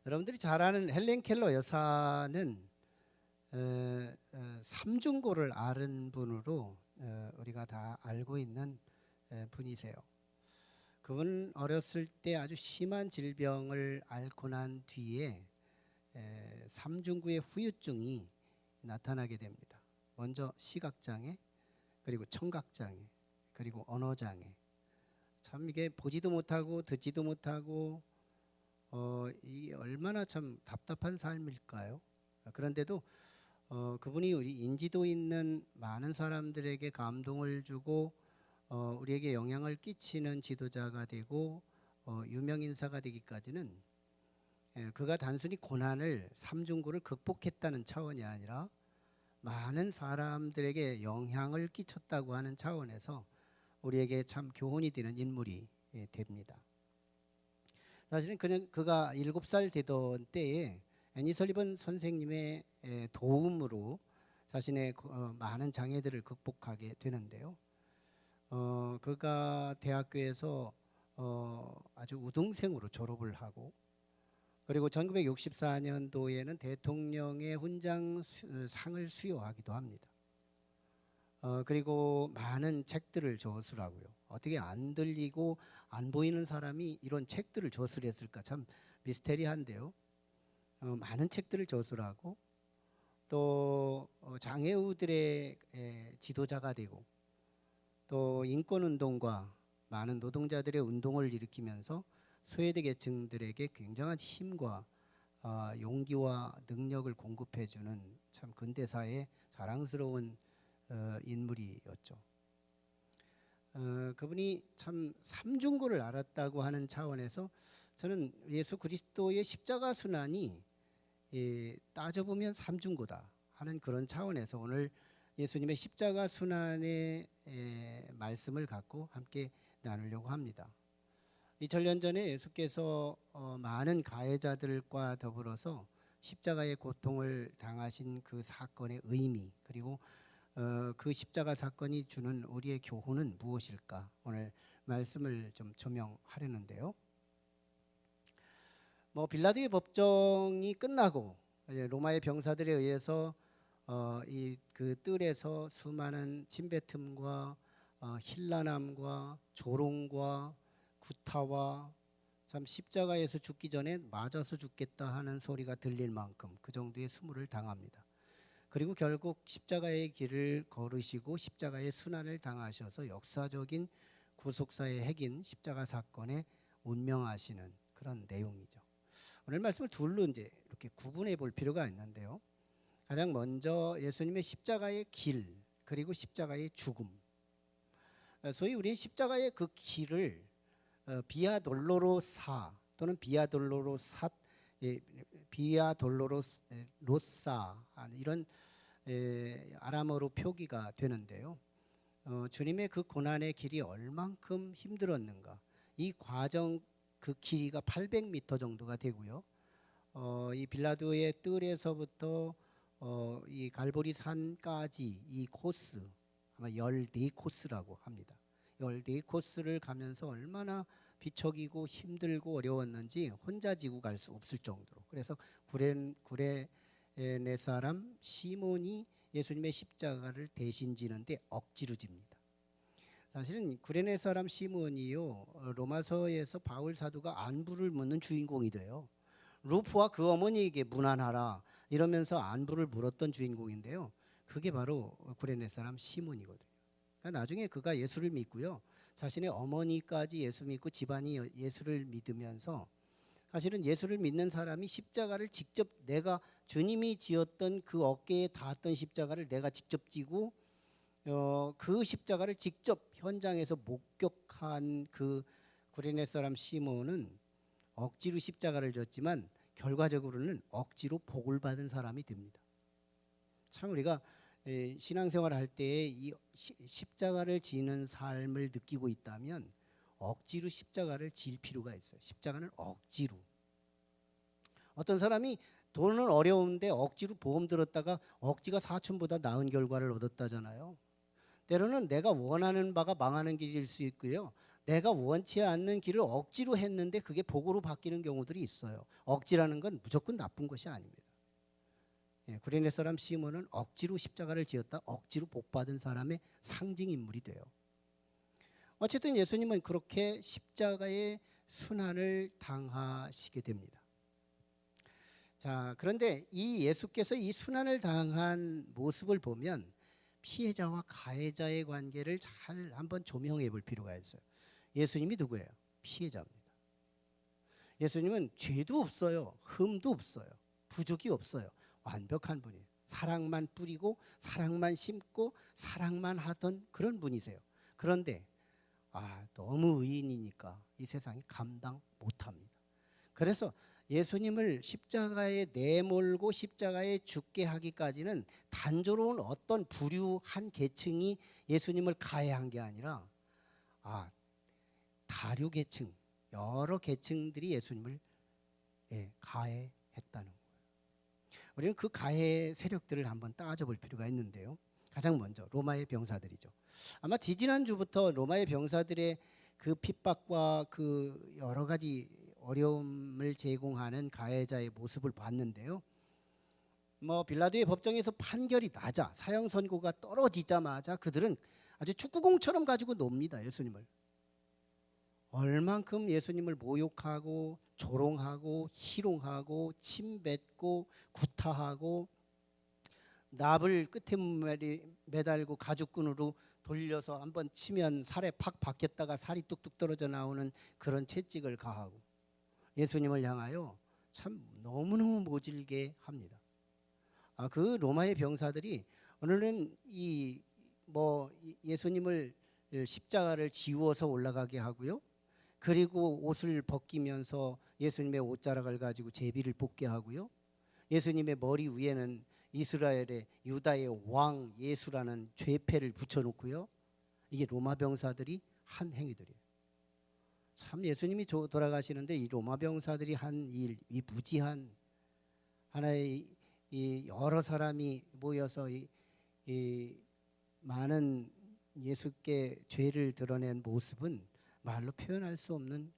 여러분들이 잘 아는 헬렌 켈러 여사는 삼중고를 앓은 분으로 우리가 다 알고 있는 분이세요. 그분 어렸을 때 아주 심한 질병을 앓고 난 뒤에 삼중구의 후유증이 나타나게 됩니다. 먼저 시각장애, 그리고 청각장애, 그리고 언어장애. 참 이게 보지도 못하고 듣지도 못하고 이 얼마나 참 답답한 삶일까요? 그런데도 그분이 우리 인지도 있는 많은 사람들에게 감동을 주고 우리에게 영향을 끼치는 지도자가 되고 유명 인사가 되기까지는 그가 단순히 고난을 삼중고를 극복했다는 차원이 아니라 많은 사람들에게 영향을 끼쳤다고 하는 차원에서 우리에게 참 교훈이 되는 인물이 됩니다. 사실은 그가 7살 되던 때에 애니 설리번 선생님의 도움으로 자신의 많은 장애들을 극복하게 되는데요. 그가 대학교에서 아주 우등생으로 졸업을 하고, 그리고 1964년도에는 대통령의 훈장상을 수여하기도 합니다. 그리고 많은 책들을 저술하고요. 어떻게 안 들리고 안 보이는 사람이 이런 책들을 저술했을까 참 미스테리한데요. 많은 책들을 저술하고 또 장애우들의 지도자가 되고 또 인권운동과 많은 노동자들의 운동을 일으키면서 소외대 계층들에게 굉장한 힘과 용기와 능력을 공급해주는 참 근대사의 자랑스러운 인물이었죠. 그분이 참 삼중고를 알았다고 하는 차원에서 저는 예수 그리스도의 십자가 순환이 따져보면 삼중고다 하는 그런 차원에서 오늘 예수님의 십자가 순환의 말씀을 갖고 함께 나누려고 합니다. 2000년 전에 예수께서 많은 가해자들과 더불어서 십자가의 고통을 당하신 그 사건의 의미, 그리고 그 십자가 사건이 주는 우리의 교훈은 무엇일까? 오늘 말씀을 좀 조명하려는데요. 빌라도의 법정이 끝나고 로마의 병사들에 의해서 이 그 뜰에서 수많은 침뱉음과 힐난함과 조롱과 구타와 참 십자가에서 죽기 전에 맞아서 죽겠다 하는 소리가 들릴 만큼 그 정도의 수모를 당합니다. 그리고 결국 십자가의 길을 걸으시고 십자가의 순환을 당하셔서 역사적인 구속사의 핵인 십자가 사건에 운명하시는 그런 내용이죠. 오늘 말씀을 둘로 이제 이렇게 구분해 볼 필요가 있는데요. 가장 먼저 예수님의 십자가의 길, 그리고 십자가의 죽음. 소위 우리 십자가의 그 길을 비아 돌로로사 또는 비아 돌로로사, 비아 돌로로사 이런 아람어로 표기가 되는데요. 주님의 그 고난의 길이 얼만큼 힘들었는가. 이 과정 그 길이가 800m 정도가 되고요. 이 빌라도의 뜰에서부터 이 갈보리 산까지 이 코스 아마 14코스라고 합니다. 14코스를 가면서 얼마나 비척이고 힘들고 어려웠는지 혼자 지고 갈 수 없을 정도로. 그래서 구레네 사람 시몬이 예수님의 십자가를 대신 지는데 억지로 집니다. 사실은 구레네 사람 시몬이요, 로마서에서 바울 사도가 안부를 묻는 주인공이 돼요. 루프와 그 어머니에게 문안하라 이러면서 안부를 물었던 주인공인데요. 그게 바로 구레네 사람 시몬이거든요. 그러니까 나중에 그가 예수를 믿고요, 자신의 어머니까지 예수 믿고 집안이 예수를 믿으면서, 사실은 예수를 믿는 사람이 십자가를 직접 내가 주님이 지었던 그 어깨에 닿았던 십자가를 내가 직접 지고 그 십자가를 직접 현장에서 목격한 그 구레네 사람 시몬은 억지로 십자가를 졌지만 결과적으로는 억지로 복을 받은 사람이 됩니다. 참 우리가 신앙생활을 할 때에 이 십자가를 지는 삶을 느끼고 있다면 억지로 십자가를 질 필요가 있어요. 십자가는 억지로. 어떤 사람이 돈은 어려운데 억지로 보험 들었다가 억지가 사춘보다 나은 결과를 얻었다잖아요. 때로는 내가 원하는 바가 망하는 길일 수 있고요, 내가 원치 않는 길을 억지로 했는데 그게 복으로 바뀌는 경우들이 있어요. 억지라는 건 무조건 나쁜 것이 아닙니다. 예, 구레네 사람 시몬은 억지로 십자가를 지었다. 억지로 복받은 사람의 상징 인물이 돼요. 어쨌든 예수님은 그렇게 십자가의 순환을 당하시게 됩니다. 자, 그런데 이 예수께서 이 순환을 당한 모습을 보면 피해자와 가해자의 관계를 잘 한번 조명해 볼 필요가 있어요. 예수님이 누구예요? 피해자입니다. 예수님은 죄도 없어요. 흠도 없어요. 부족이 없어요. 완벽한 분이에요. 사랑만 뿌리고 사랑만 심고 사랑만 하던 그런 분이세요. 그런데 너무 의인이니까 이 세상이 감당 못합니다. 그래서 예수님을 십자가에 내몰고 십자가에 죽게 하기까지는 단조로운 어떤 부류한 계층이 예수님을 가해한 게 아니라 다류 계층, 여러 계층들이 예수님을 가해했다는 거예요. 우리는 그 가해 세력들을 한번 따져볼 필요가 있는데요. 가장 먼저 로마의 병사들이죠. 아마 지지난주부터 로마의 병사들의 그 핍박과 그 여러 가지 어려움을 제공하는 가해자의 모습을 봤는데요. 빌라도의 법정에서 판결이 나자 사형 선고가 떨어지자마자 그들은 아주 축구공처럼 가지고 놉니다. 예수님을. 얼만큼 예수님을 모욕하고 조롱하고 희롱하고 침뱉고 구타하고 납을 끝에 매달고 가죽끈으로 돌려서 한번 치면 살에 팍 박혔다가 살이 뚝뚝 떨어져 나오는 그런 채찍을 가하고 예수님을 향하여 참 너무너무 모질게 합니다. 그 로마의 병사들이 오늘은 예수님을 십자가를 지워서 올라가게 하고요. 그리고 옷을 벗기면서 예수님의 옷자락을 가지고 제비를 뽑게 하고요. 예수님의 머리 위에는 이스라엘의 유다의 왕 예수라는 죄패를 붙여놓고요. 이게 로마 병사들이 한 행위들이에요. 참 예수님이 돌아가시는데 이 로마 병사들이 한 일, 이 무지한 하나의 이 여러 사람이 모여서 이 많은 예수께 죄를 드러낸 모습은 말로 표현할 수 없는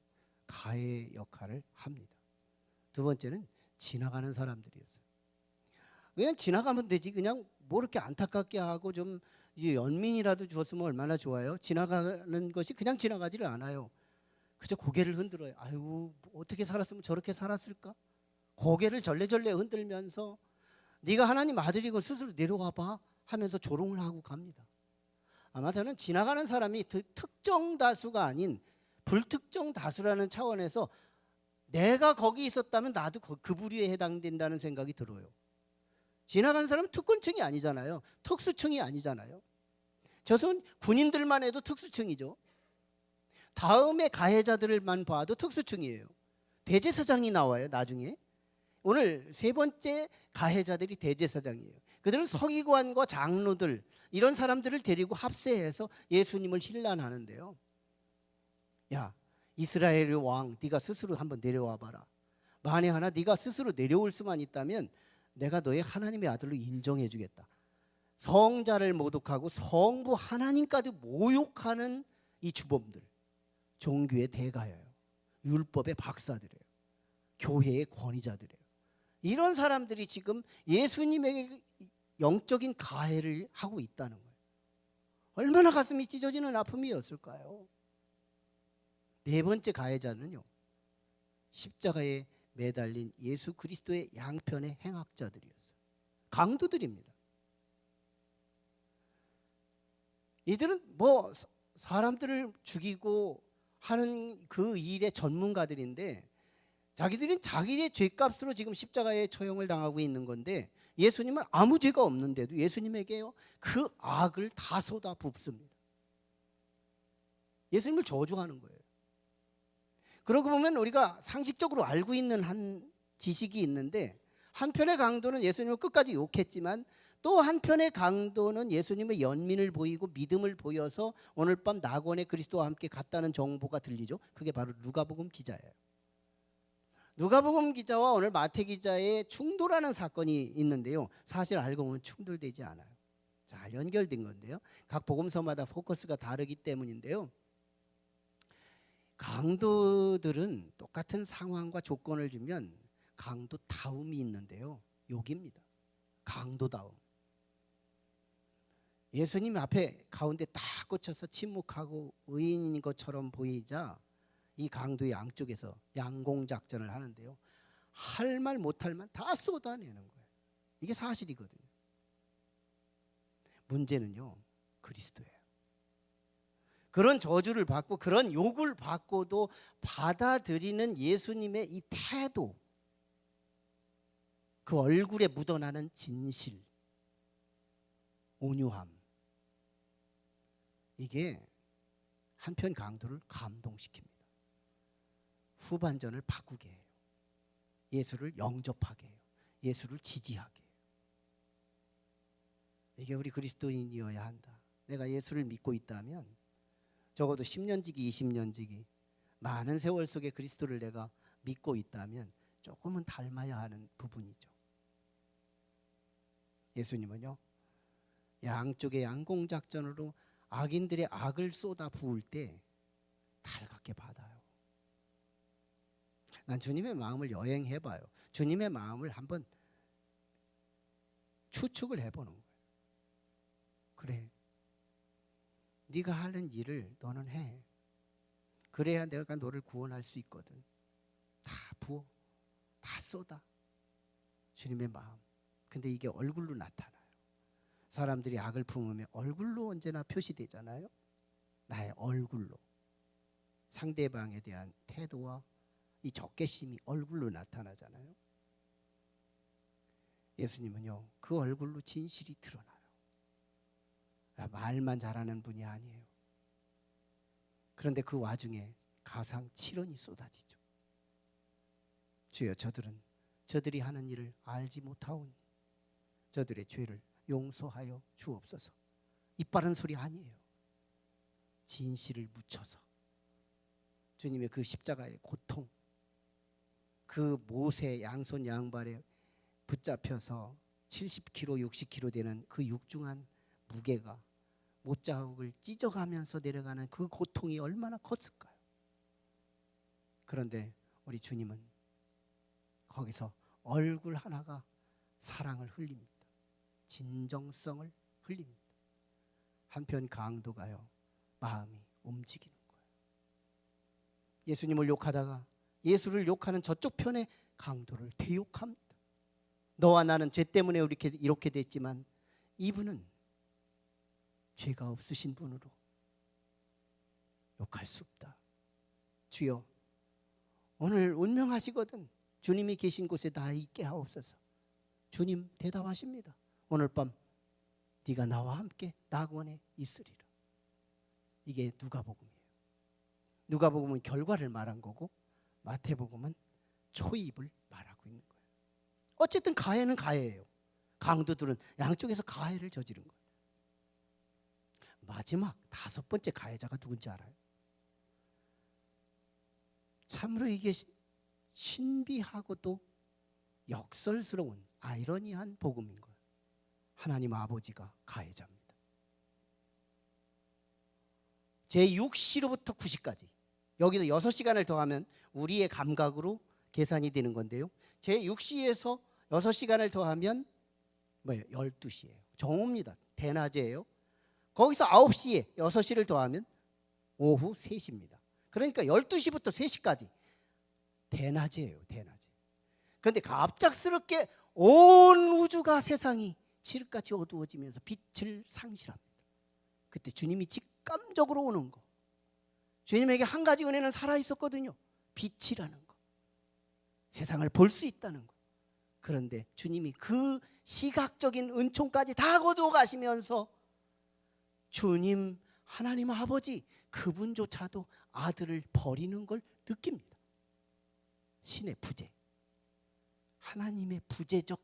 가해 역할을 합니다. 두 번째는 지나가는 사람들이었어요. 그냥 지나가면 되지. 그냥 뭐 이렇게 안타깝게 하고 좀 연민이라도 주었으면 얼마나 좋아요. 지나가는 것이 그냥 지나가지를 않아요. 그저 고개를 흔들어요. 아이고 어떻게 살았으면 저렇게 살았을까? 고개를 절레절레 흔들면서 네가 하나님 아들이고 스스로 내려와 봐 하면서 조롱을 하고 갑니다. 아마 저는 지나가는 사람이 특정 다수가 아닌 불특정 다수라는 차원에서 내가 거기 있었다면 나도 그 부류에 해당된다는 생각이 들어요. 지나가는 사람은 특권층이 아니잖아요. 특수층이 아니잖아요. 조선 군인들만 해도 특수층이죠. 다음에 가해자들만 봐도 특수층이에요. 대제사장이 나와요. 나중에. 오늘 세 번째 가해자들이 대제사장이에요. 그들은 서기관과 장로들 이런 사람들을 데리고 합세해서 예수님을 힐난하는데요. 야, 이스라엘의 왕 네가 스스로 한번 내려와 봐라. 만에 하나 네가 스스로 내려올 수만 있다면 내가 너의 하나님의 아들로 인정해 주겠다. 성자를 모독하고 성부 하나님까지 모욕하는 이 주범들, 종교의 대가예요. 율법의 박사들이에요. 교회의 권위자들이에요. 이런 사람들이 지금 예수님에게 영적인 가해를 하고 있다는 거예요. 얼마나 가슴이 찢어지는 아픔이었을까요? 네 번째 가해자는요, 십자가에 매달린 예수 그리스도의 양편의 행악자들이었어요. 강도들입니다. 이들은 사람들을 죽이고 하는 그 일의 전문가들인데 자기들은 자기의 죄값으로 지금 십자가에 처형을 당하고 있는 건데 예수님은 아무 죄가 없는데도 예수님에게요 그 악을 다 쏟아 붓습니다. 예수님을 저주하는 거예요. 그러고 보면 우리가 상식적으로 알고 있는 한 지식이 있는데 한편의 강도는 예수님을 끝까지 욕했지만 또 한편의 강도는 예수님의 연민을 보이고 믿음을 보여서 오늘 밤 낙원에 그리스도와 함께 갔다는 정보가 들리죠. 그게 바로 누가복음 기자예요. 누가복음 기자와 오늘 마태 기자의 충돌하는 사건이 있는데요. 사실 알고 보면 충돌되지 않아요. 잘 연결된 건데요. 각 복음서마다 포커스가 다르기 때문인데요. 강도들은 똑같은 상황과 조건을 주면 강도다움이 있는데요. 욕입니다. 강도다움. 예수님 앞에 가운데 딱 꽂혀서 침묵하고 의인인 것처럼 보이자 이 강도의 양쪽에서 양공작전을 하는데요. 할 말 못할 말 다 쏟아내는 거예요. 이게 사실이거든요. 문제는요, 그리스도예요. 그런 저주를 받고 그런 욕을 받고도 받아들이는 예수님의 이 태도, 그 얼굴에 묻어나는 진실, 온유함, 이게 한편 강도를 감동시킵니다. 후반전을 바꾸게 해요. 예수를 영접하게 해요. 예수를 지지하게 해요. 이게 우리 그리스도인이어야 한다. 내가 예수를 믿고 있다면 적어도 10년지기 20년지기 많은 세월 속에 그리스도를 내가 믿고 있다면 조금은 닮아야 하는 부분이죠. 예수님은요, 양쪽의 양공작전으로 악인들의 악을 쏟아 부을 때 달갑게 받아요. 난 주님의 마음을 여행해봐요. 주님의 마음을 한번 추측을 해보는 거예요. 그래, 네가 하는 일을 너는 해. 그래야 내가 너를 구원할 수 있거든. 다 부어, 다 쏟아. 주님의 마음. 근데 이게 얼굴로 나타나요. 사람들이 악을 품으면 얼굴로 언제나 표시되잖아요. 나의 얼굴로. 상대방에 대한 태도와 이 적개심이 얼굴로 나타나잖아요. 예수님은요, 그 얼굴로 진실이 드러나요. 말만 잘하는 분이 아니에요. 그런데 그 와중에 가상 7원이 쏟아지죠. 주여, 저들이 하는 일을 알지 못하오니 저들의 죄를 용서하여 주옵소서. 입 바른 소리 아니에요. 진실을 묻혀서 주님의 그 십자가의 고통, 그 모세 양손 양발에 붙잡혀서 70kg, 60kg 되는 그 육중한 무게가 못자국을 찢어가면서 내려가는 그 고통이 얼마나 컸을까요? 그런데 우리 주님은 거기서 얼굴 하나가 사랑을 흘립니다. 진정성을 흘립니다. 한편 강도가요, 마음이 움직이는 거예요. 예수님을 욕하다가 예수를 욕하는 저쪽 편의 강도를 대욕합니다. 너와 나는 죄 때문에 이렇게 됐지만 이분은 죄가 없으신 분으로 욕할 수 없다. 주여, 오늘 운명하시거든 주님이 계신 곳에 나 있게 하옵소서. 주님 대답하십니다. 오늘 밤 네가 나와 함께 낙원에 있으리라. 이게 누가복음이에요. 누가복음은 결과를 말한 거고 마태복음은 초입을 말하고 있는 거예요. 어쨌든 가해는 가해예요. 강도들은 양쪽에서 가해를 저지른 거예요. 마지막 5번째 가해자가 누군지 알아요? 참으로 이게 신비하고도 역설스러운 아이러니한 복음인 거예요. 하나님 아버지가 가해자입니다. 제6시로부터 9시까지 여기서 6시간을 더하면 우리의 감각으로 계산이 되는 건데요. 제6시에서 6시간을 더하면 뭐예요? 12시예요. 정오입니다. 대낮이에요. 거기서 9시에 6시를 더하면 오후 3시입니다. 그러니까 12시부터 3시까지 대낮이에요. 대낮에. 그런데 갑작스럽게 온 우주가 세상이 칠흑같이 어두워지면서 빛을 상실합니다. 그때 주님이 직감적으로 오는 거. 주님에게 한 가지 은혜는 살아있었거든요. 빛이라는 거. 세상을 볼 수 있다는 거. 그런데 주님이 그 시각적인 은총까지 다 거두어 가시면서 주님 하나님 아버지 그분조차도 아들을 버리는 걸 느낍니다. 신의 부재, 하나님의 부재적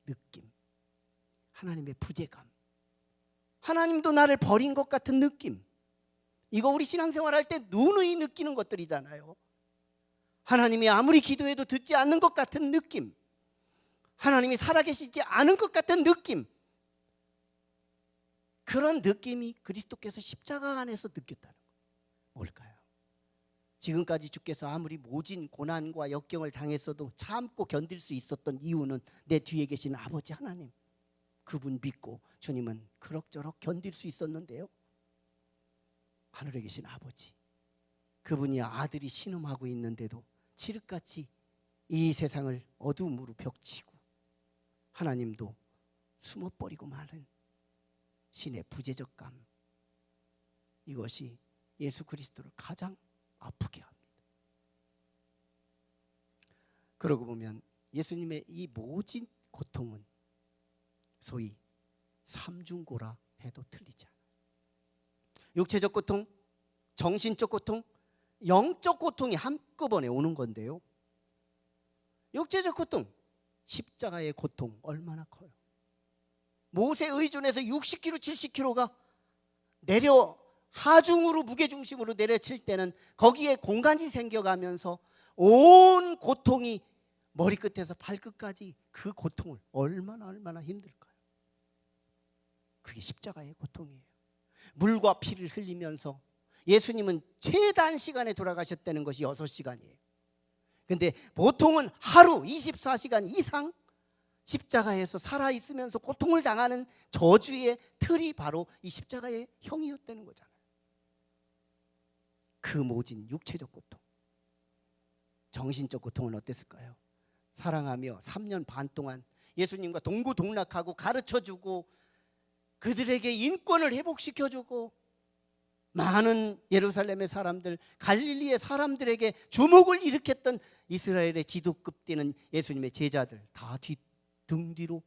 느낌, 하나님의 부재감, 하나님도 나를 버린 것 같은 느낌. 이거 우리 신앙생활할 때 누누이 느끼는 것들이잖아요. 하나님이 아무리 기도해도 듣지 않는 것 같은 느낌, 하나님이 살아계시지 않은 것 같은 느낌. 그런 느낌이 그리스도께서 십자가 안에서 느꼈다는 거예요. 뭘까요? 지금까지 주께서 아무리 모진 고난과 역경을 당했어도 참고 견딜 수 있었던 이유는 내 뒤에 계신 아버지 하나님, 그분 믿고 주님은 그럭저럭 견딜 수 있었는데요, 하늘에 계신 아버지, 그분이 아들이 신음하고 있는데도 칠흑같이 이 세상을 어둠으로 벽치고 하나님도 숨어버리고 마는 신의 부재적감, 이것이 예수 그리스도를 가장 아프게 합니다. 그러고 보면 예수님의 이 모진 고통은 소위 삼중고라 해도 틀리지 않아요. 육체적 고통, 정신적 고통, 영적 고통이 한꺼번에 오는 건데요, 육체적 고통, 십자가의 고통 얼마나 커요. 모세 의존에서 60kg, 70kg가 내려 하중으로 무게중심으로 내려칠 때는 거기에 공간이 생겨가면서 온 고통이 머리끝에서 발끝까지, 그 고통을 얼마나 힘들까요? 그게 십자가의 고통이에요. 물과 피를 흘리면서 예수님은 최단 시간에 돌아가셨다는 것이 6시간이에요. 근데 보통은 하루 24시간 이상 십자가에서 살아있으면서 고통을 당하는 저주의 틀이 바로 이 십자가의 형이었다는 거잖아요. 그 모진 육체적 고통, 정신적 고통은 어땠을까요? 사랑하며 3년 반 동안 예수님과 동고동락하고 가르쳐주고 그들에게 인권을 회복시켜주고 많은 예루살렘의 사람들, 갈릴리의 사람들에게 주목을 일으켰던 이스라엘의 지도급 되는 예수님의 제자들 다 등 뒤로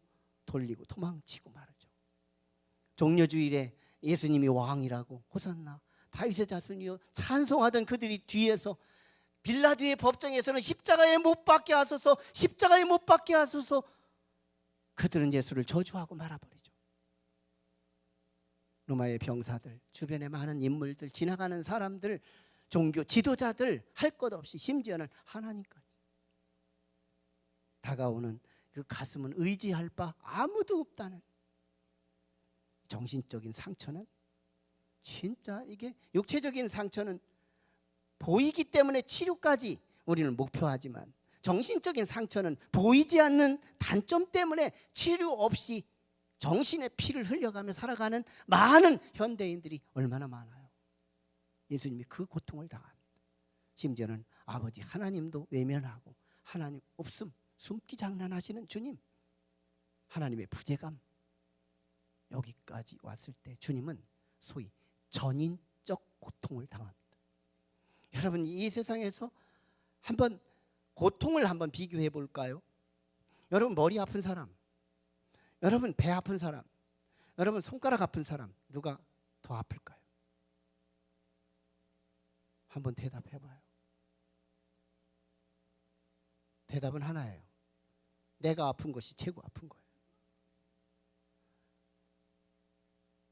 돌리고 도망치고 말이죠. 종려주일에 예수님이 왕이라고 호산나 다윗의 자손이여 찬송하던 그들이 뒤에서 빌라도의 법정에서는 십자가에 못 박게 하소서, 십자가에 못 박게 하소서, 그들은 예수를 저주하고 말아버리죠. 로마의 병사들, 주변에 많은 인물들, 지나가는 사람들, 종교 지도자들 할 것 없이 심지어는 하나님까지 다가오는 그 가슴은 의지할 바 아무도 없다는 정신적인 상처는, 진짜 이게 육체적인 상처는 보이기 때문에 치료까지 우리는 목표하지만 정신적인 상처는 보이지 않는 단점 때문에 치료 없이 정신의 피를 흘려가며 살아가는 많은 현대인들이 얼마나 많아요. 예수님이 그 고통을 당합니다. 심지어는 아버지 하나님도 외면하고 하나님 없음, 숨기 장난하시는 주님, 하나님의 부재감, 여기까지 왔을 때 주님은 소위 전인적 고통을 당합니다. 여러분, 이 세상에서 한번 고통을 한번 비교해 볼까요? 여러분 머리 아픈 사람, 여러분 배 아픈 사람, 여러분 손가락 아픈 사람, 누가 더 아플까요? 한번 대답해 봐요. 대답은 하나예요. 내가 아픈 것이 최고 아픈 거예요.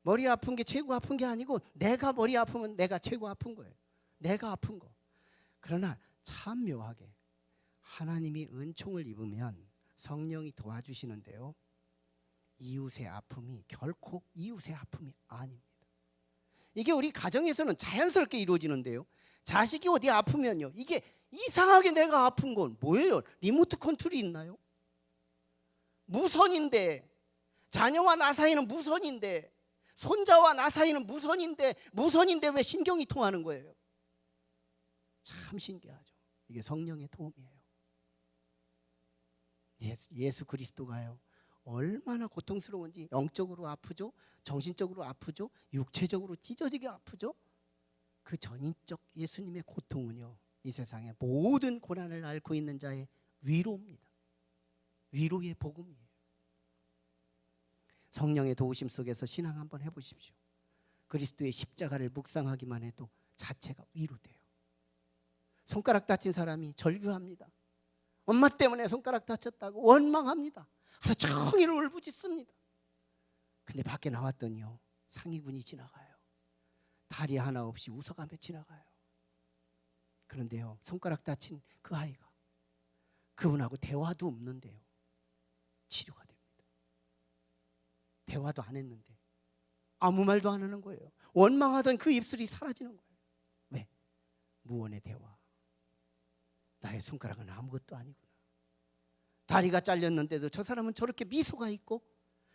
머리 아픈 게 최고 아픈 게 아니고 내가 머리 아프면 내가 최고 아픈 거예요. 내가 아픈 거. 그러나 참 묘하게 하나님이 은총을 입으면 성령이 도와주시는데요, 이웃의 아픔이 결코 이웃의 아픔이 아닙니다. 이게 우리 가정에서는 자연스럽게 이루어지는데요, 자식이 어디 아프면요, 이게 이상하게 내가 아픈 건 뭐예요? 리모트 컨트롤이 있나요? 무선인데, 자녀와 나 사이는 무선인데, 손자와 나 사이는 무선인데 왜 신경이 통하는 거예요? 참 신기하죠. 이게 성령의 도움이에요. 예수 그리스도가요 얼마나 고통스러운지, 영적으로 아프죠, 정신적으로 아프죠, 육체적으로 찢어지게 아프죠. 그 전인적 예수님의 고통은요, 이 세상의 모든 고난을 앓고 있는 자의 위로입니다. 위로의 복음이에요. 성령의 도우심 속에서 신앙 한번 해보십시오. 그리스도의 십자가를 묵상하기만 해도 자체가 위로돼요. 손가락 다친 사람이 절규합니다. 엄마 때문에 손가락 다쳤다고 원망합니다. 하루 종일 울부짖습니다. 근데 밖에 나왔더니요, 상위군이 지나가요. 다리 하나 없이 웃어가며 지나가요. 그런데요, 손가락 다친 그 아이가 그분하고 대화도 없는데요, 치료가 됩니다. 대화도 안 했는데 아무 말도 안 하는 거예요. 원망하던 그 입술이 사라지는 거예요. 왜? 무언의 대화, 나의 손가락은 아무것도 아니구나. 다리가 잘렸는데도 저 사람은 저렇게 미소가 있고,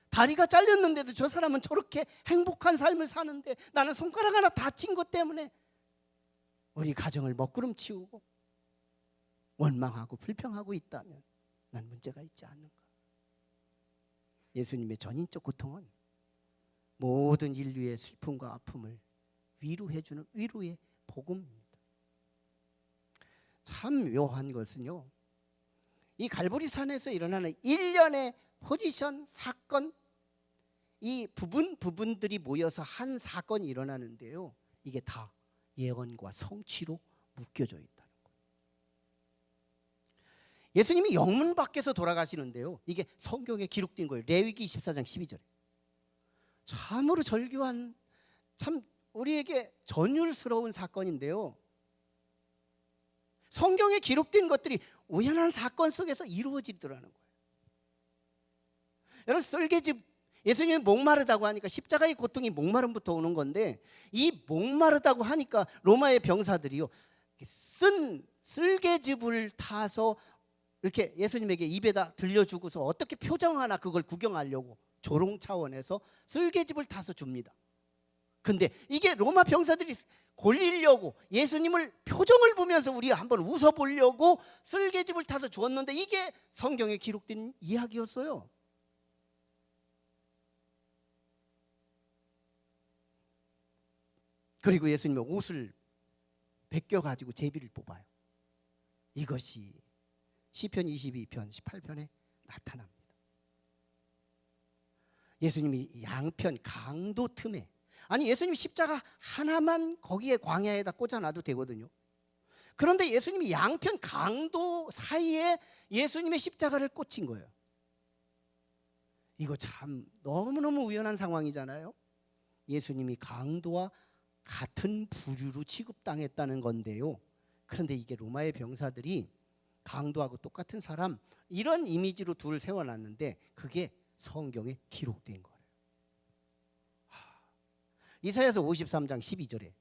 다리가 잘렸는데도 저 사람은 저렇게 행복한 삶을 사는데 나는 손가락 하나 다친 것 때문에 우리 가정을 먹구름치우고 원망하고 불평하고 있다면 난 문제가 있지 않는가? 예수님의 전인적 고통은 모든 인류의 슬픔과 아픔을 위로해주는 위로의 복음입니다. 참 묘한 것은요, 이 갈보리산에서 일어나는 일련의 포지션, 사건, 이 부분들이 모여서 한 사건이 일어나는데요, 이게 다 예언과 성취로 묶여져 있다는 거예요. 예수님이 영문 밖에서 돌아가시는데요, 이게 성경에 기록된 거예요. 레위기 24장 12절에. 참으로 절규한, 참 우리에게 전율스러운 사건인데요, 성경에 기록된 것들이 우연한 사건 속에서 이루어지더라는 거예요. 여러분, 쓸개즙, 예수님이 목마르다고 하니까 십자가의 고통이 목마름부터 오는 건데, 이 목마르다고 하니까 로마의 병사들이요, 쓴 쓸개즙을 타서 이렇게 예수님에게 입에다 들려주고서 어떻게 표정하나 그걸 구경하려고 조롱 차원에서 쓸개즙을 타서 줍니다. 근데 이게 로마 병사들이 골리려고 예수님을 표정을 보면서 우리가 한번 웃어보려고 쓸개즙을 타서 주었는데, 이게 성경에 기록된 이야기였어요. 그리고 예수님의 옷을 벗겨가지고 제비를 뽑아요. 이것이 시편 22편 18편에 나타납니다. 예수님이 양편 강도 틈에, 아니 예수님 십자가 하나만 거기에 광야에다 꽂아놔도 되거든요. 그런데 예수님이 양편 강도 사이에 예수님의 십자가를 꽂힌 거예요. 이거 참 너무너무 우연한 상황이잖아요. 예수님이 강도와 같은 부류로 취급당했다는 건데요, 그런데 이게 로마의 병사들이 강도하고 똑같은 사람, 이런 이미지로 둘을 세워놨는데 그게 성경에 기록된 거예요. 이사야서 53장 12절에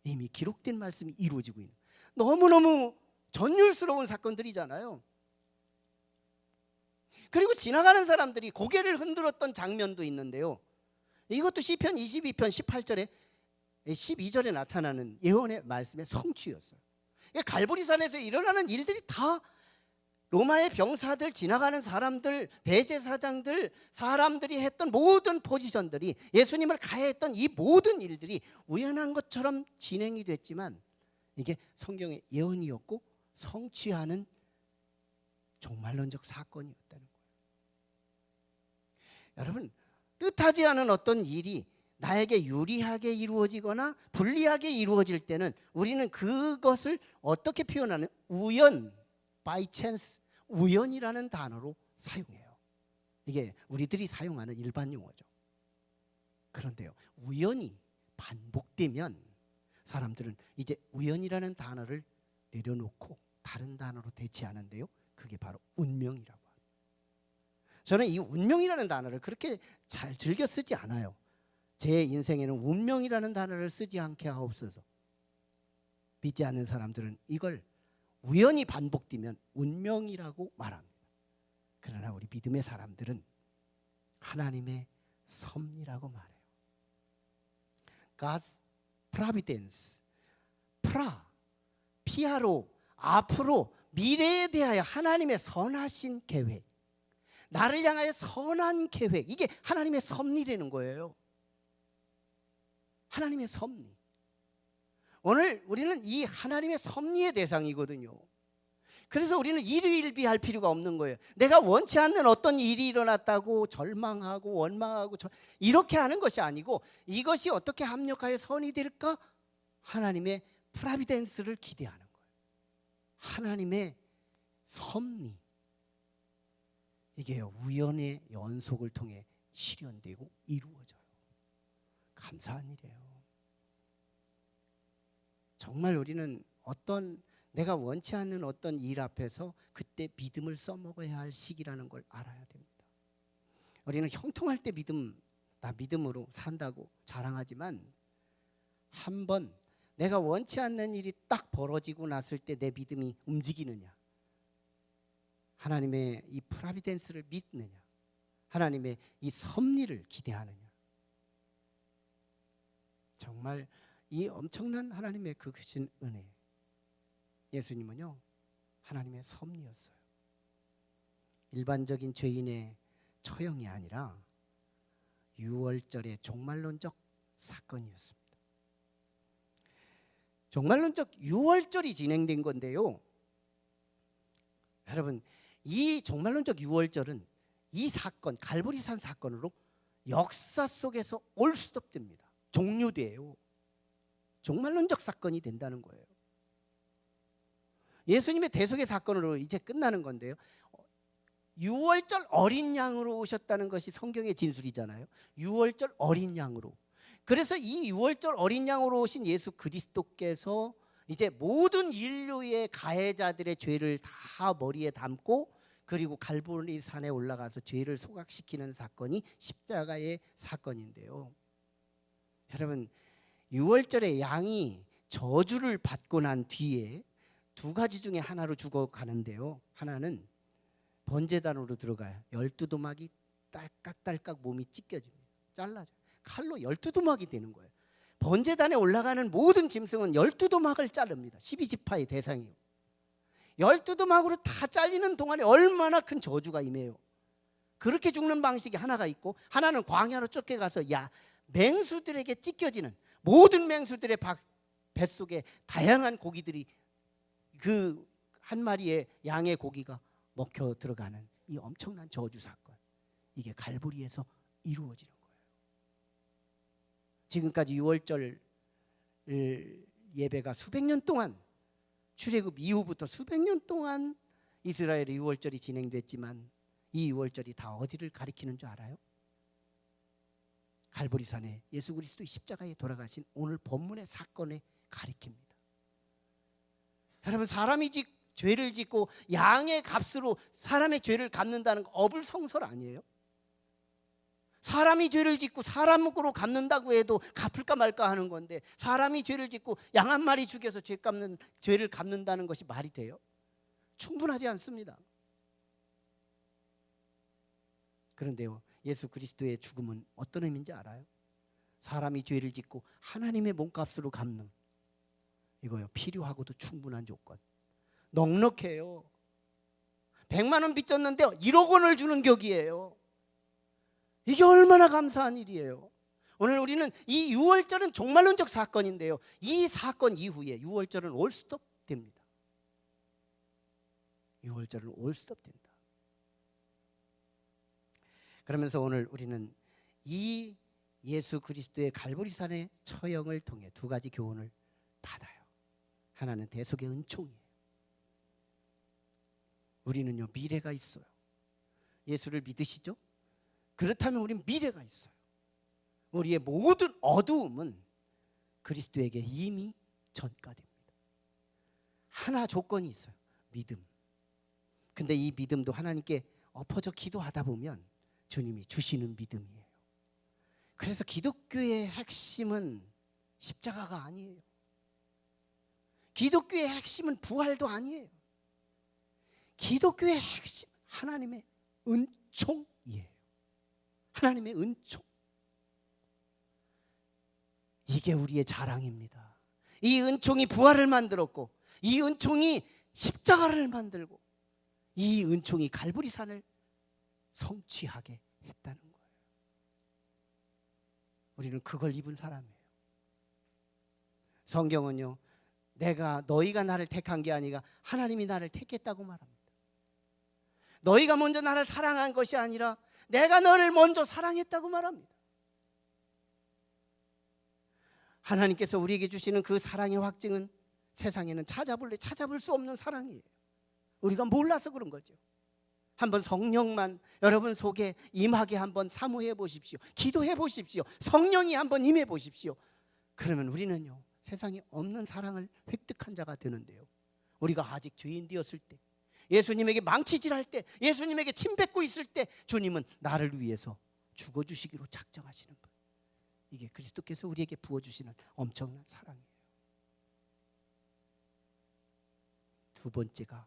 이미 기록된 말씀이 이루어지고 있는, 너무너무 전율스러운 사건들이잖아요. 그리고 지나가는 사람들이 고개를 흔들었던 장면도 있는데요, 이것도 시편 22편 18절에 12절에 나타나는 예언의 말씀의 성취였어요. 갈보리산에서 일어나는 일들이 다 로마의 병사들, 지나가는 사람들, 대제사장들, 사람들이 했던 모든 포지션들이, 예수님을 가해했던 이 모든 일들이 우연한 것처럼 진행이 됐지만 이게 성경의 예언이었고 성취하는 종말론적 사건이었다는 거예요. 여러분, 뜻하지 않은 어떤 일이 나에게 유리하게 이루어지거나 불리하게 이루어질 때는 우리는 그것을 어떻게 표현하는? 우연, by chance, 우연이라는 단어로 사용해요. 이게 우리들이 사용하는 일반 용어죠. 그런데요, 우연이 반복되면 사람들은 이제 우연이라는 단어를 내려놓고 다른 단어로 대체하는데요, 그게 바로 운명이라고 합니다. 저는 이 운명이라는 단어를 그렇게 잘 즐겨 쓰지 않아요. 제 인생에는 운명이라는 단어를 쓰지 않게 하옵소서. 믿지 않는 사람들은 이걸 우연히 반복되면 운명이라고 말합니다. 그러나 우리 믿음의 사람들은 하나님의 섭리라고 말해요. God's providence, 피아로, 앞으로 미래에 대하여 하나님의 선하신 계획, 나를 향하여 선한 계획, 이게 하나님의 섭리라는 거예요. 하나님의 섭리. 오늘 우리는 이 하나님의 섭리의 대상이거든요. 그래서 우리는 일희일비할 필요가 없는 거예요. 내가 원치 않는 어떤 일이 일어났다고 절망하고 원망하고 이렇게 하는 것이 아니고, 이것이 어떻게 합력하여 선이 될까? 하나님의 프라비덴스를 기대하는 거예요. 하나님의 섭리. 이게 우연의 연속을 통해 실현되고 이루어져요. 감사한 일이에요. 정말 우리는 어떤, 내가 원치 않는 어떤 일 앞에서 그때 믿음을 써먹어야 할 시기라는 걸 알아야 됩니다. 우리는 형통할 때 나 믿음으로 산다고 자랑하지만 한번 내가 원치 않는 일이 딱 벌어지고 났을 때 내 믿음이 움직이느냐? 하나님의 이 프라비덴스를 믿느냐? 하나님의 이 섭리를 기대하느냐? 정말 이 엄청난 하나님의 그 크신 은혜. 예수님은요, 하나님의 섭리였어요. 일반적인 죄인의 처형이 아니라 유월절의 종말론적 사건이었습니다. 종말론적 유월절이 진행된 건데요, 여러분, 이 종말론적 유월절은 이 사건, 갈보리산 사건으로 역사 속에서 올스톱됩니다. 종료돼요. 종말론적 사건이 된다는 거예요. 예수님의 대속의 사건으로 이제 끝나는 건데요, 유월절 어린 양으로 오셨다는 것이 성경의 진술이잖아요. 유월절 어린 양으로. 그래서 이 유월절 어린 양으로 오신 예수 그리스도께서 이제 모든 인류의 가해자들의 죄를 다 머리에 담고, 그리고 갈보리 산에 올라가서 죄를 소각시키는 사건이 십자가의 사건인데요, 여러분, 유월절에 양이 저주를 받고 난 뒤에 두 가지 중에 하나로 죽어가는데요, 하나는 번제단으로 들어가요. 12도막이 딸깍딸깍 몸이 찢겨집니다. 잘라져요. 칼로 12도막이 되는 거예요. 번제단에 올라가는 모든 짐승은 12도막을 자릅니다. 12지파의 대상이요. 12도막으로 다 잘리는 동안에 얼마나 큰 저주가 임해요. 그렇게 죽는 방식이 하나가 있고, 하나는 광야로 쫓겨가서 맹수들에게 찢겨지는, 모든 맹수들의 뱃속에 다양한 고기들이, 그 한 마리의 양의 고기가 먹혀 들어가는 이 엄청난 저주 사건, 이게 갈보리에서 이루어지는 거예요. 지금까지 유월절 예배가 수백 년 동안, 출애굽 이후부터 수백 년 동안 이스라엘의 유월절이 진행됐지만, 이 유월절이 다 어디를 가리키는 줄 알아요? 갈보리산에 예수 그리스도의 십자가에 돌아가신 오늘 본문의 사건에 가리킵니다. 여러분, 사람이 죄를 짓고 양의 값으로 사람의 죄를 갚는다는 거 어불성설 아니에요? 사람이 죄를 짓고 사람으로 갚는다고 해도 갚을까 말까 하는 건데, 사람이 죄를 짓고 양 한 마리 죽여서 죄를 갚는다는 것이 말이 돼요? 충분하지 않습니다. 그런데요, 예수 그리스도의 죽음은 어떤 의미인지 알아요? 사람이 죄를 짓고 하나님의 몸값으로 갚는, 이거요, 필요하고도 충분한 조건. 넉넉해요. 100만 원 빚졌는데 1억 원을 주는 격이에요. 이게 얼마나 감사한 일이에요. 오늘 우리는 이 유월절은 종말론적 사건인데요, 이 사건 이후에 유월절은 올스톱 됩니다. 유월절은 올스톱 된다. 그러면서 오늘 우리는 이 예수 그리스도의 갈보리산의 처형을 통해 두 가지 교훈을 받아요. 하나는 대속의 은총이에요. 우리는요, 미래가 있어요. 예수를 믿으시죠? 그렇다면 우리는 미래가 있어요. 우리의 모든 어두움은 그리스도에게 이미 전가됩니다. 하나 조건이 있어요. 믿음. 근데 이 믿음도 하나님께 엎어져 기도하다 보면 주님이 주시는 믿음이에요. 그래서 기독교의 핵심은 십자가가 아니에요. 기독교의 핵심은 부활도 아니에요. 기독교의 핵심, 하나님의 은총이에요. 하나님의 은총. 이게 우리의 자랑입니다. 이 은총이 부활을 만들었고, 이 은총이 십자가를 만들고, 이 은총이 갈보리산을 성취하게 했다는 거예요. 우리는 그걸 입은 사람이에요. 성경은요, 너희가 나를 택한 게 아니라 하나님이 나를 택했다고 말합니다. 너희가 먼저 나를 사랑한 것이 아니라 내가 너를 먼저 사랑했다고 말합니다. 하나님께서 우리에게 주시는 그 사랑의 확증은 세상에는 찾아볼 수 없는 사랑이에요. 우리가 몰라서 그런 거죠. 한번 성령만 여러분 속에 임하게 한번 사모해 보십시오. 기도해 보십시오. 성령이 한번 임해 보십시오. 그러면 우리는요, 세상에 없는 사랑을 획득한 자가 되는데요, 우리가 아직 죄인 되었을 때, 예수님에게 망치질할 때, 예수님에게 침뱉고 있을 때, 주님은 나를 위해서 죽어주시기로 작정하시는 분. 이게 그리스도께서 우리에게 부어주시는 엄청난 사랑이에요. 두 번째가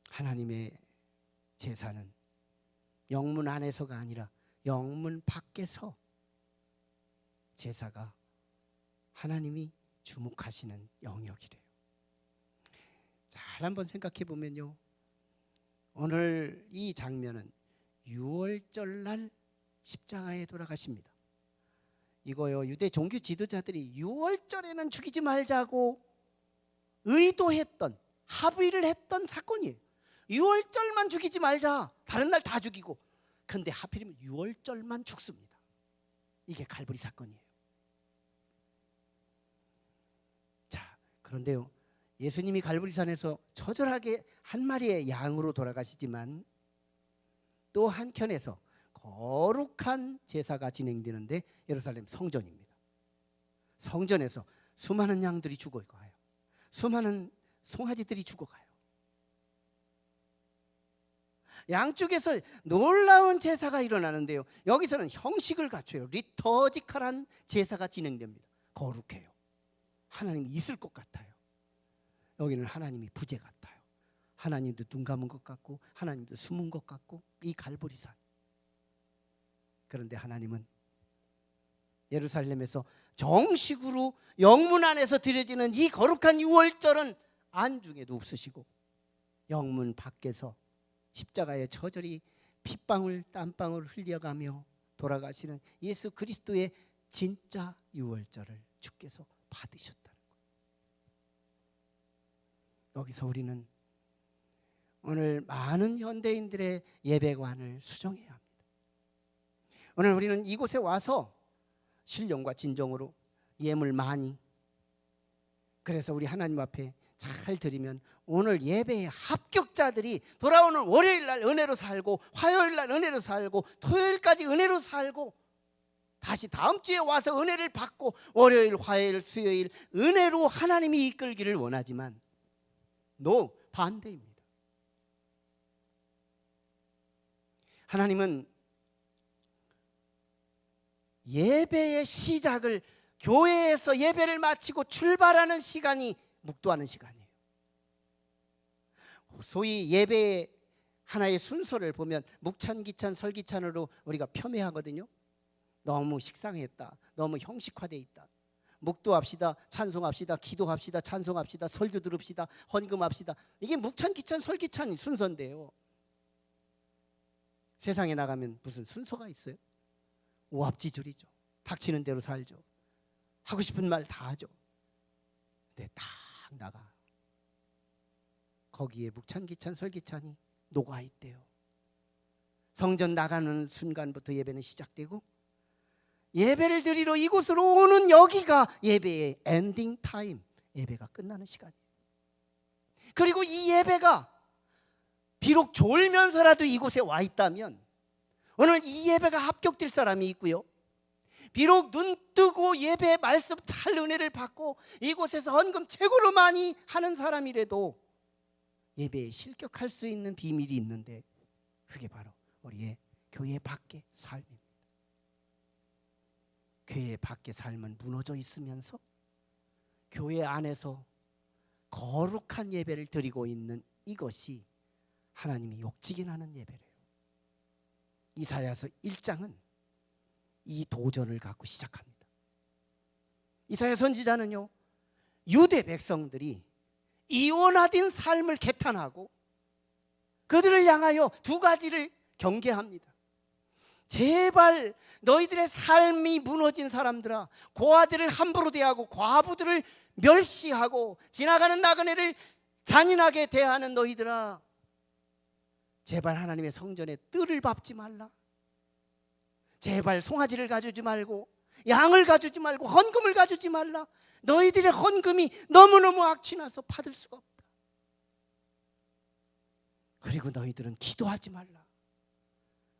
하나님의 제사는 영문 안에서가 아니라 영문 밖에서 제사가 하나님이 주목하시는 영역이래요. 잘 한번 생각해 보면요, 오늘 이 장면은 유월절날 십자가에 돌아가십니다. 이거요, 유대 종교 지도자들이 유월절에는 죽이지 말자고 의도했던, 합의를 했던 사건이에요. 유월절만 죽이지 말자, 다른 날 다 죽이고. 근데 하필이면 유월절만 죽습니다. 이게 갈보리 사건이에요. 자, 그런데요, 예수님이 갈보리산에서 처절하게 한 마리의 양으로 돌아가시지만 또 한켠에서 거룩한 제사가 진행되는데 예루살렘 성전입니다. 성전에서 수많은 양들이 죽어가요. 수많은 송아지들이 죽어가요. 양쪽에서 놀라운 제사가 일어나는데요, 여기서는 형식을 갖춰요. 리터지컬한 제사가 진행됩니다. 거룩해요. 하나님이 있을 것 같아요. 여기는 하나님이 부재 같아요. 하나님도 눈 감은 것 같고 하나님도 숨은 것 같고, 이 갈보리산. 그런데 하나님은 예루살렘에서 정식으로 영문 안에서 드려지는 이 거룩한 유월절은 안중에도 없으시고, 영문 밖에서 십자가에 처절히 핏방울 땀방울 흘려가며 돌아가시는 예수 그리스도의 진짜 유월절을 주께서 받으셨다는 거예요. 여기서 우리는 오늘 많은 현대인들의 예배관을 수정해야 합니다. 오늘 우리는 이곳에 와서 신령과 진정으로 예물 많이, 그래서 우리 하나님 앞에 잘 드리면 오늘 예배의 합격자들이 돌아오는 월요일 날 은혜로 살고, 화요일 날 은혜로 살고, 토요일까지 은혜로 살고, 다시 다음 주에 와서 은혜를 받고, 월요일, 화요일, 수요일 은혜로 하나님이 이끌기를 원하지만 반대입니다. 하나님은 예배의 시작을, 교회에서 예배를 마치고 출발하는 시간이 묵도하는 시간이에요. 소위 예배의 하나의 순서를 보면 묵찬, 기찬, 설기찬으로 우리가 폄훼하거든요. 너무 식상했다, 너무 형식화되어 있다. 묵도합시다, 찬송합시다, 기도합시다, 찬송합시다, 설교 들읍시다, 헌금합시다. 이게 묵찬, 기찬, 설기찬 순서인데요, 세상에 나가면 무슨 순서가 있어요? 오합지졸이죠. 닥치는 대로 살죠. 하고 싶은 말 다 하죠. 근데 딱 나가, 거기에 묵찬, 기찬, 설기찬이 녹아있대요. 성전 나가는 순간부터 예배는 시작되고, 예배를 드리러 이곳으로 오는 여기가 예배의 엔딩 타임, 예배가 끝나는 시간이에요. 그리고 이 예배가 비록 졸면서라도 이곳에 와 있다면 오늘 이 예배가 합격될 사람이 있고요, 비록 눈 뜨고 예배 말씀 잘 은혜를 받고 이곳에서 헌금 최고로 많이 하는 사람이라도 예배에 실격할 수 있는 비밀이 있는데, 그게 바로 우리의 교회 밖의 삶입니다. 교회 밖의 삶은 무너져 있으면서 교회 안에서 거룩한 예배를 드리고 있는 이것이 하나님이 욕지긴하는 예배래요. 이사야서 1장은 이 도전을 갖고 시작합니다. 이사야 선지자는요, 유대 백성들이 이원화된 삶을 개탄하고 그들을 향하여 두 가지를 경계합니다. 제발 너희들의 삶이 무너진 사람들아, 고아들을 함부로 대하고 과부들을 멸시하고 지나가는 나그네를 잔인하게 대하는 너희들아, 제발 하나님의 성전에 뜰을 밟지 말라. 제발 송아지를 가져오지 말고 양을 가져오지 말고 헌금을 가져오지 말라. 너희들의 헌금이 너무너무 악취나서 받을 수가 없다. 그리고 너희들은 기도하지 말라.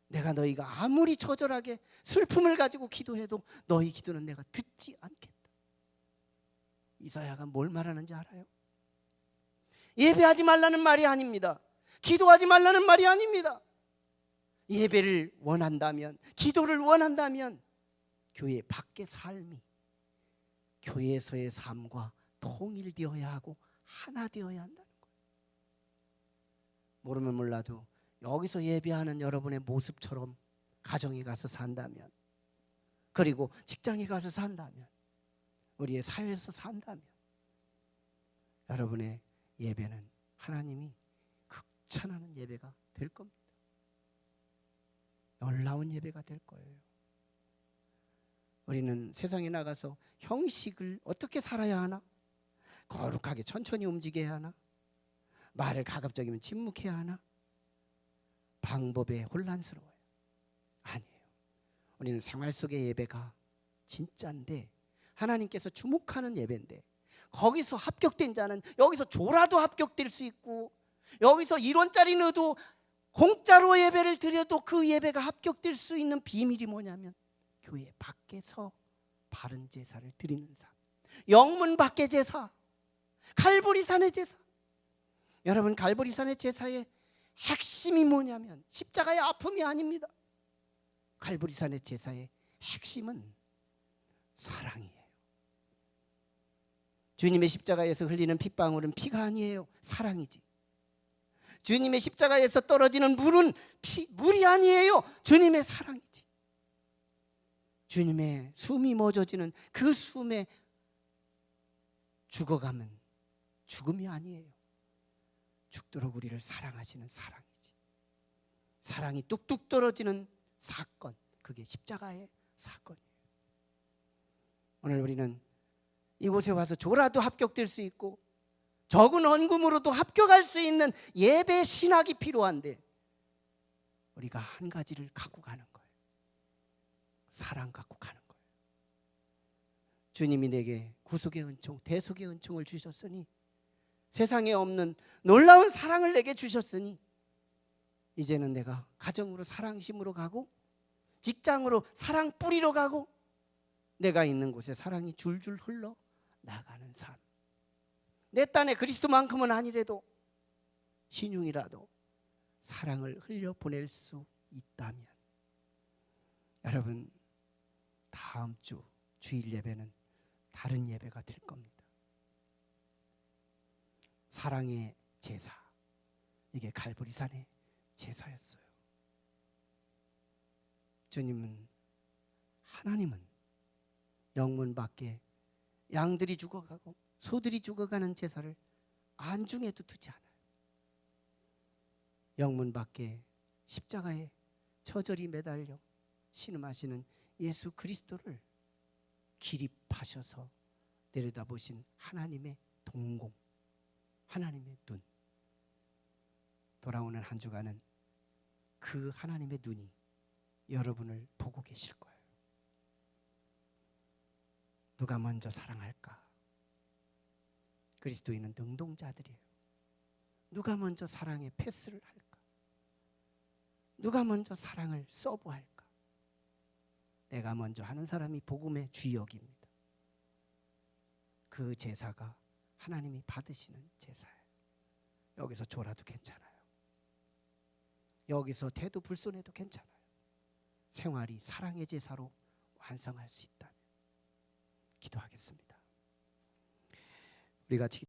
내가 너희가 아무리 처절하게 슬픔을 가지고 기도해도 너희 기도는 내가 듣지 않겠다. 이사야가 뭘 말하는지 알아요? 예배하지 말라는 말이 아닙니다. 기도하지 말라는 말이 아닙니다. 예배를 원한다면, 기도를 원한다면 교회 밖의 삶이 교회에서의 삶과 통일되어야 하고 하나 되어야 한다는 거예요. 모르면 몰라도 여기서 예배하는 여러분의 모습처럼 가정에 가서 산다면, 그리고 직장에 가서 산다면, 우리의 사회에서 산다면, 여러분의 예배는 하나님이 극찬하는 예배가 될 겁니다. 놀라운 예배가 될 거예요. 우리는 세상에 나가서 형식을 어떻게 살아야 하나? 거룩하게 천천히 움직여야 하나? 말을 가급적이면 침묵해야 하나? 방법에 혼란스러워요. 아니에요. 우리는 생활 속의 예배가 진짜인데, 하나님께서 주목하는 예배인데, 거기서 합격된 자는 여기서 졸아도 합격될 수 있고, 여기서 1원짜리 넣어도 공짜로 예배를 드려도 그 예배가 합격될 수 있는 비밀이 뭐냐면, 교회 밖에서 바른 제사를 드리는 삶, 영문 밖의 제사, 갈보리산의 제사. 여러분, 갈보리산의 제사의 핵심이 뭐냐면 십자가의 아픔이 아닙니다. 갈보리산의 제사의 핵심은 사랑이에요. 주님의 십자가에서 흘리는 핏방울은 피가 아니에요. 사랑이지. 주님의 십자가에서 떨어지는 물은 물이 아니에요. 주님의 사랑이지. 주님의 숨이 멎어지는 그 숨에 죽어가면 죽음이 아니에요. 죽도록 우리를 사랑하시는 사랑이지. 사랑이 뚝뚝 떨어지는 사건, 그게 십자가의 사건이에요. 오늘 우리는 이곳에 와서 졸아도 합격될 수 있고 적은 헌금으로도 합격할 수 있는 예배 신학이 필요한데, 우리가 한 가지를 갖고 가는 거예요. 사랑 갖고 가는 거예요. 주님이 내게 구속의 은총, 대속의 은총을 주셨으니, 세상에 없는 놀라운 사랑을 내게 주셨으니, 이제는 내가 가정으로 사랑심으로 가고, 직장으로 사랑 뿌리러 가고, 내가 있는 곳에 사랑이 줄줄 흘러 나가는 삶. 내 딴에 그리스도만큼은 아니래도 신용이라도 사랑을 흘려 보낼 수 있다면, 여러분, 다음 주 주일 예배는 다른 예배가 될 겁니다. 사랑의 제사, 이게 갈보리산의 제사였어요. 주님은, 하나님은 영문 밖에 양들이 죽어가고 소들이 죽어가는 제사를 안중에도 두지 않아요. 영문 밖에 십자가에 처절히 매달려 신음하시는 예수 그리스도를 기립하셔서 내려다보신 하나님의 동공, 하나님의 눈. 돌아오는 한 주간은 그 하나님의 눈이 여러분을 보고 계실 거예요. 누가 먼저 사랑할까? 그리스도인은 능동자들이에요. 누가 먼저 사랑에 패스를 할까? 누가 먼저 사랑을 서브할까? 내가 먼저 하는 사람이 복음의 주역입니다. 그 제사가 하나님이 받으시는 제사예요. 여기서 졸아도 괜찮아요. 여기서 태도 불손해도 괜찮아요. 생활이 사랑의 제사로 완성할 수 있다면. 기도하겠습니다. 우리가